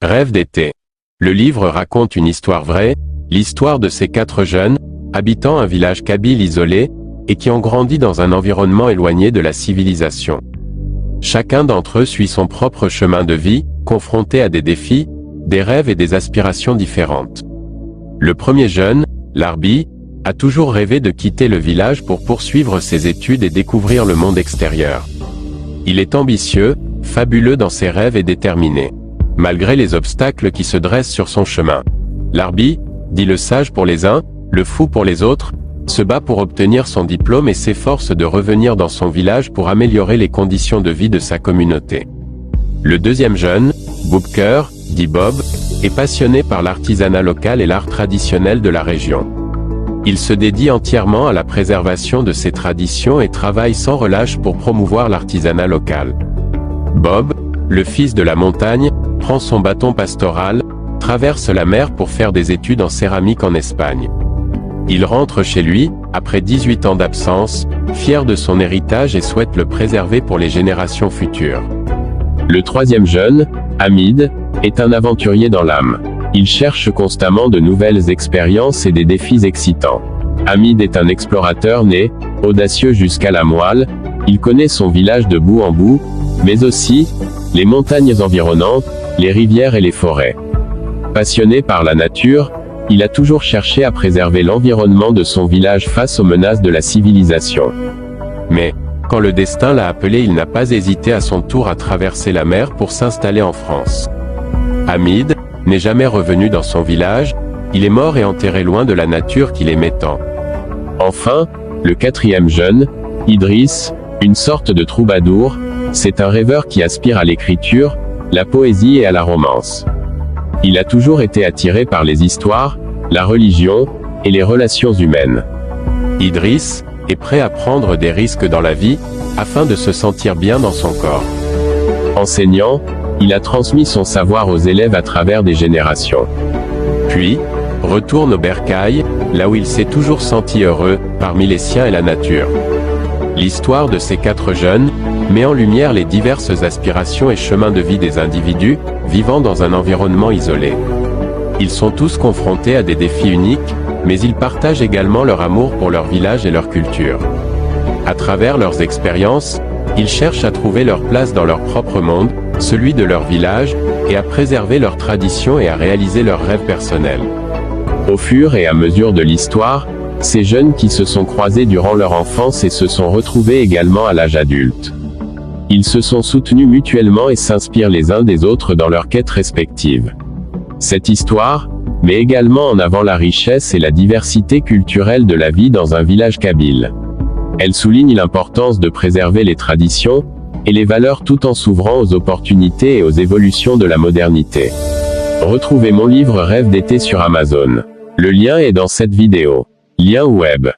Rêve d'été. Le livre raconte une histoire vraie, l'histoire de ces 4 jeunes, habitant un village kabyle isolé, et qui ont grandi dans un environnement éloigné de la civilisation. Chacun d'entre eux suit son propre chemin de vie, confronté à des défis, des rêves et des aspirations différentes. Le premier jeune, Larbi, a toujours rêvé de quitter le village pour poursuivre ses études et découvrir le monde extérieur. Il est ambitieux, fabuleux dans ses rêves et déterminé. Malgré les obstacles qui se dressent sur son chemin. Larbi, dit le sage pour les uns, le fou pour les autres, se bat pour obtenir son diplôme et s'efforce de revenir dans son village pour améliorer les conditions de vie de sa communauté. Le deuxième jeune, Boubker, dit Bob, est passionné par l'artisanat local et l'art traditionnel de la région. Il se dédie entièrement à la préservation de ses traditions et travaille sans relâche pour promouvoir l'artisanat local. Bob, le fils de la montagne, prend son bâton pastoral, traverse la mer pour faire des études en céramique en Espagne. Il rentre chez lui, après 18 ans d'absence, fier de son héritage et souhaite le préserver pour les générations futures. Le troisième jeune, Hamid, est un aventurier dans l'âme. Il cherche constamment de nouvelles expériences et des défis excitants. Hamid est un explorateur né, audacieux jusqu'à la moelle, il connaît son village de bout en bout, mais aussi, les montagnes environnantes, les rivières et les forêts. Passionné par la nature, il a toujours cherché à préserver l'environnement de son village face aux menaces de la civilisation. Mais, quand le destin l'a appelé, il n'a pas hésité à son tour à traverser la mer pour s'installer en France. Hamid n'est jamais revenu dans son village, il est mort et enterré loin de la nature qu'il aimait tant. Enfin, le quatrième jeune, Idriss, une sorte de troubadour, c'est un rêveur qui aspire à l'écriture, la poésie et à la romance. Il a toujours été attiré par les histoires, la religion, et les relations humaines. Idriss est prêt à prendre des risques dans la vie, afin de se sentir bien dans son corps. Enseignant, il a transmis son savoir aux élèves à travers des générations. Puis, retourne au bercail, là où il s'est toujours senti heureux, parmi les siens et la nature. L'histoire de ces 4 jeunes met en lumière les diverses aspirations et chemins de vie des individus, vivant dans un environnement isolé. Ils sont tous confrontés à des défis uniques, mais ils partagent également leur amour pour leur village et leur culture. À travers leurs expériences, ils cherchent à trouver leur place dans leur propre monde, celui de leur village, et à préserver leurs traditions et à réaliser leurs rêves personnels. Au fur et à mesure de l'histoire, ces jeunes qui se sont croisés durant leur enfance et se sont retrouvés également à l'âge adulte. Ils se sont soutenus mutuellement et s'inspirent les uns des autres dans leurs quêtes respectives. Cette histoire met également en avant la richesse et la diversité culturelle de la vie dans un village kabyle. Elle souligne l'importance de préserver les traditions et les valeurs tout en s'ouvrant aux opportunités et aux évolutions de la modernité. Retrouvez mon livre Rêve d'été sur Amazon. Le lien est dans cette vidéo. Lien web.